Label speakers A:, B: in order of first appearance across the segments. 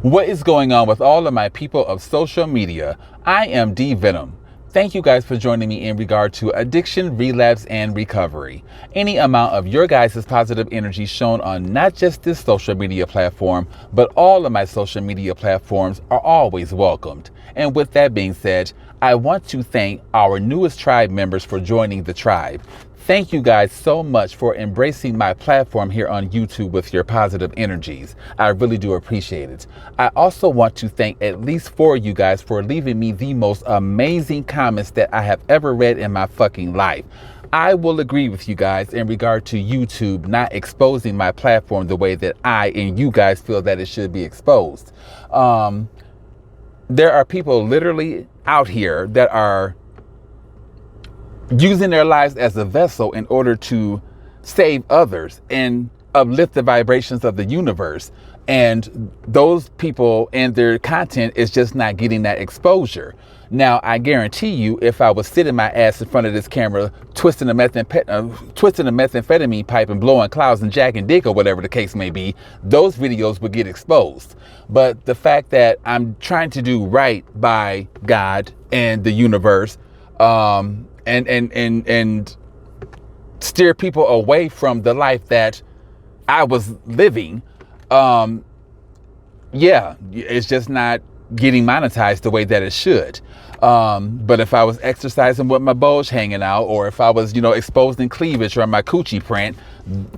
A: What is going on with all of my people of social media? I am D Venom. Thank you guys for joining me in regard to addiction, relapse, and recovery. Any amount of your guys' positive energy shown on not just this social media platform, but all of my social media platforms are always welcomed. And with that being said, I want to thank our newest tribe members for joining the tribe. Thank you guys so much for embracing my platform here on YouTube with your positive energies. I really do appreciate it. I also want to thank at least 4 of you guys for leaving me the most amazing comments that I have ever read in my fucking life. I will agree with you guys in regard to YouTube not exposing my platform the way that I and you guys feel that it should be exposed. There are people literally out here that are using their lives as a vessel in order to save others and uplift the vibrations of the universe. And those people and their content is just not getting that exposure. Now, I guarantee you, if I was sitting my ass in front of this camera, twisting a methamphetamine pipe and blowing clouds and jacking dick or whatever the case may be, those videos would get exposed. But the fact that I'm trying to do right by God and the universe, and steer people away from the life that I was living, it's just not getting monetized the way that it should. But if I was exercising with my bulge hanging out, or if I was, exposing cleavage or my coochie print,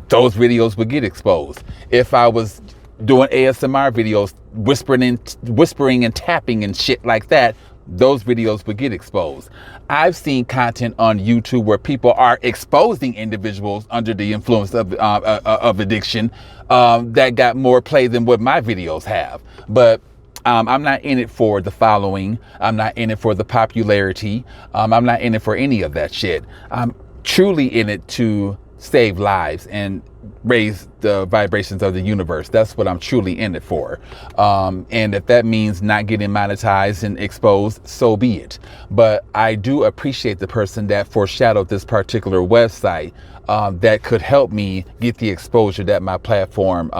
A: those videos would get exposed. If I was doing ASMR videos, whispering and tapping and shit like that, those videos would get exposed. I've seen content on YouTube where people are exposing individuals under the influence of addiction that got more play than what my videos have. But I'm not in it for the following. I'm not in it for the popularity. I'm not in it for any of that shit. I'm truly in it to save lives and raise the vibrations of the universe. That's what I'm truly in it for. And if that means not getting monetized and exposed, so be it. But I do appreciate the person that foreshadowed this particular website that could help me get the exposure that my platform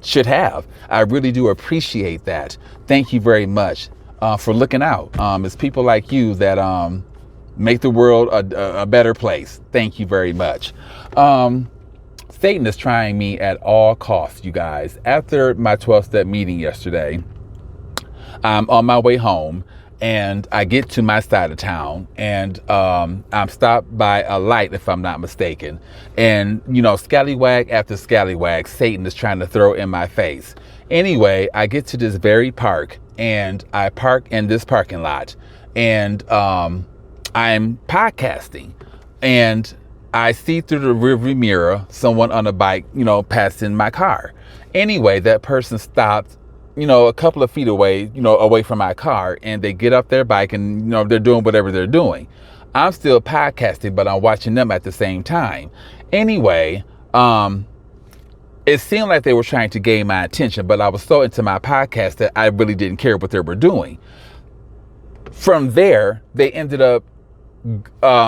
A: should have. I really do appreciate that. Thank you very much for looking out. It's people like you that make the world a better place. Thank you very much. Satan is trying me at all costs, you guys. After my 12-step meeting yesterday, I'm on my way home and I get to my side of town and I'm stopped by a light, if I'm not mistaken. And, scallywag after scallywag, Satan is trying to throw in my face. Anyway, I get to this very park and I park in this parking lot and I'm podcasting, and I see through the rearview mirror someone on a bike, passing my car. Anyway, that person stopped, a couple of feet away, away from my car, and they get up their bike and, they're doing whatever they're doing. I'm still podcasting, but I'm watching them at the same time. Anyway, it seemed like they were trying to gain my attention, but I was so into my podcast that I really didn't care what they were doing. From there, they ended up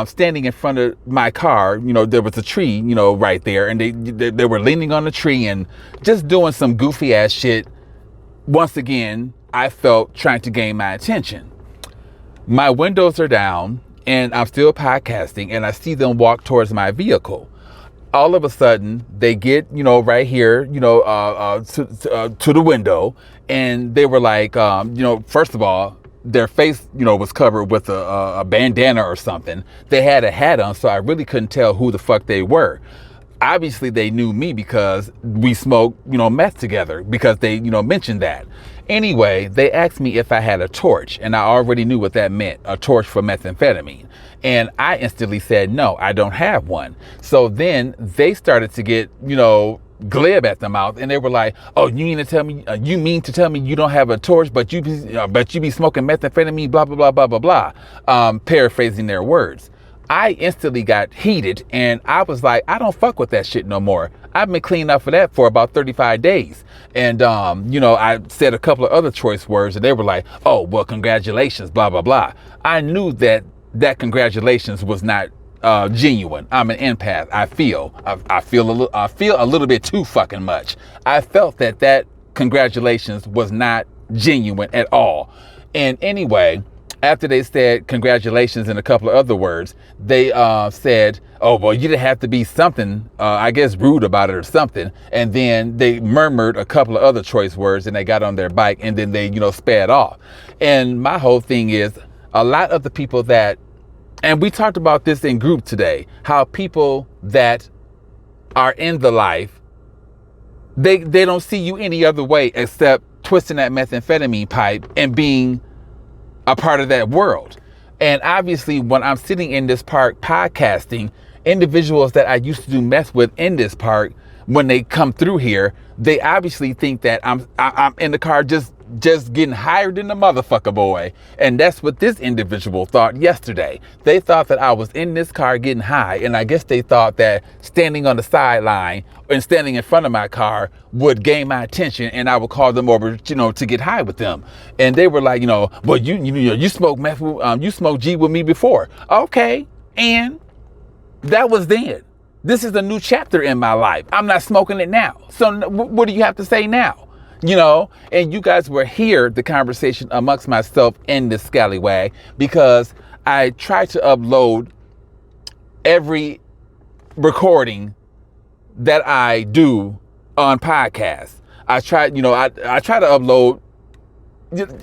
A: standing in front of my car. There was a tree, right there, and they were leaning on the tree and just doing some goofy ass shit. Once again, I felt trying to gain my attention. My windows are down and I'm still podcasting, and I see them walk towards my vehicle. All of a sudden, they get, right here, to the window, and they were like, first of all, their face, was covered with a bandana or something. They had a hat on, so I really couldn't tell who the fuck they were. Obviously, they knew me because we smoked, meth together, because they, mentioned that. Anyway, they asked me if I had a torch, and I already knew what that meant, a torch for methamphetamine. And I instantly said, no, I don't have one. So then they started to get, glib at the mouth, and they were like, "Oh, you mean to tell me you don't have a torch, but you be smoking methamphetamine, blah blah blah blah blah blah." Paraphrasing their words. I instantly got heated, and I was like, I don't fuck with that shit no more. I've been cleaning up for that for about 35 days. And, I said a couple of other choice words, and they were like, "Oh, well, congratulations, blah blah blah." I knew that congratulations was not genuine. I'm an empath. I feel a little bit too fucking much. I felt that congratulations was not genuine at all. And anyway, after they said congratulations and a couple of other words, they said, oh, well, you didn't have to be something, I guess, rude about it or something. And then they murmured a couple of other choice words and they got on their bike and then they, sped off. And my whole thing is a lot of the people that, and we talked about this in group today, how people that are in the life, they don't see you any other way except twisting that methamphetamine pipe and being a part of that world. And obviously, when I'm sitting in this park podcasting, individuals that I used to do meth with in this park, when they come through here, they obviously think that I'm in the car just getting higher than the motherfucker, boy. And that's what this individual thought yesterday. They thought that I was in this car getting high, and I guess they thought that standing on the sideline and standing in front of my car would gain my attention, and I would call them over, to get high with them. And they were like, well, you smoked meth, you smoked G with me before. Okay, and that was then. This is a new chapter in my life. I'm not smoking it now. So what do you have to say now? And you guys will hear the conversation amongst myself in this scallywag, because I try to upload every recording that I do on podcasts. I try to upload.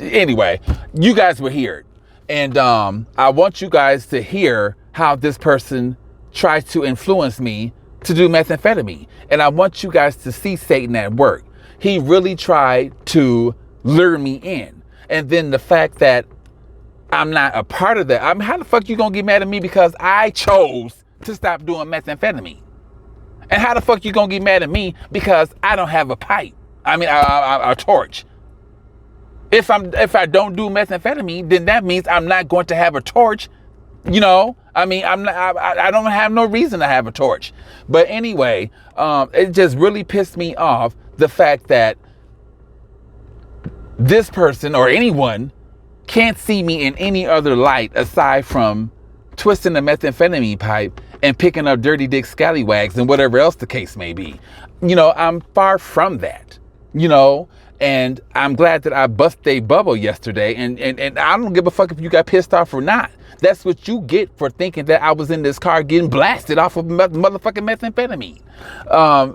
A: Anyway, you guys will hear it. And I want you guys to hear how this person tried to influence me to do methamphetamine. And I want you guys to see Satan at work. He really tried to lure me in. And then the fact that I'm not a part of that. How the fuck you gonna get mad at me because I chose to stop doing methamphetamine? And how the fuck you gonna get mad at me because I don't have a pipe? A torch. If I don't do methamphetamine, then that means I'm not going to have a torch. I don't have no reason to have a torch. But anyway, it just really pissed me off, the fact that this person or anyone can't see me in any other light aside from twisting the methamphetamine pipe and picking up dirty dick scallywags and whatever else the case may be. I'm far from that, and I'm glad that I busted a bubble yesterday, and I don't give a fuck if you got pissed off or not. That's what you get for thinking that I was in this car getting blasted off of motherfucking methamphetamine.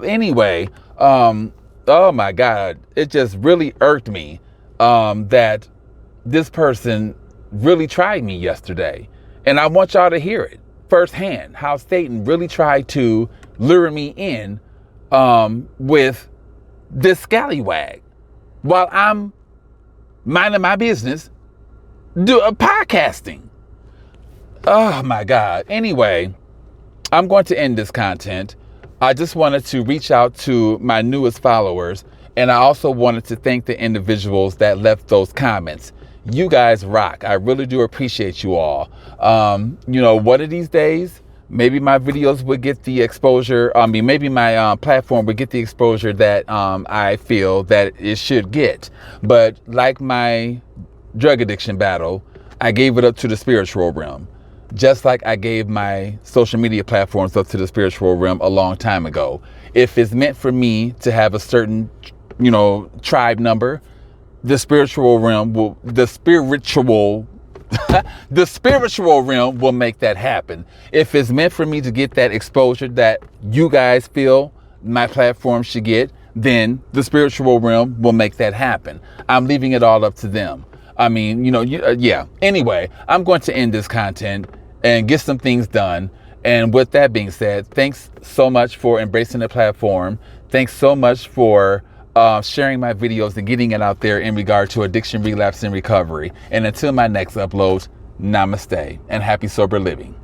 A: Anyway, oh my God, it just really irked me that this person really tried me yesterday. And I want y'all to hear it firsthand, how Satan really tried to lure me in with this scallywag while I'm minding my business, podcasting. Oh my God. Anyway, I'm going to end this content. I just wanted to reach out to my newest followers, and I also wanted to thank the individuals that left those comments. You guys rock. I really do appreciate you all. One of these days, maybe my videos would get the exposure. Maybe my platform would get the exposure that I feel that it should get. But like my drug addiction battle, I gave it up to the spiritual realm. Just like I gave my social media platforms up to the spiritual realm a long time ago. If it's meant for me to have a certain, tribe number, the spiritual realm will make that happen. If it's meant for me to get that exposure that you guys feel my platform should get, then the spiritual realm will make that happen. I'm leaving it all up to them. Yeah. Anyway, I'm going to end this content and get some things done. And with that being said, thanks so much for embracing the platform. Thanks so much for sharing my videos and getting it out there in regard to addiction, relapse, and recovery. And until my next upload, namaste and happy sober living.